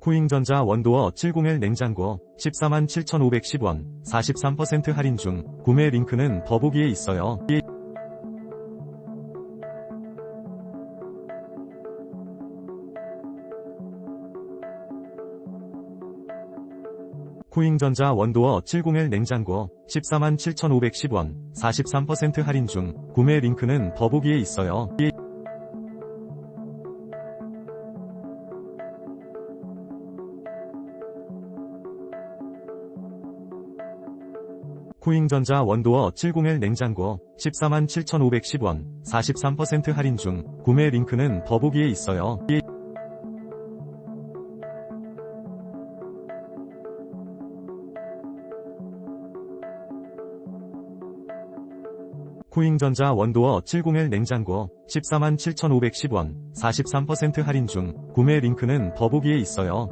쿠잉전자 원도어 701 냉장고 147,510원 43% 할인 중. 구매 링크는 더보기에 있어요. 쿠잉전자 원도어 701 냉장고 147,510원 43% 할인 중. 구매 링크는 더보기에 있어요. 쿠잉전자 원도어 701 냉장고 147,510원 43% 할인 중. 구매 링크는 더보기에 있어요. 쿠잉전자 원도어 701 냉장고 147,510원 43% 할인 중. 구매 링크는 더보기에 있어요.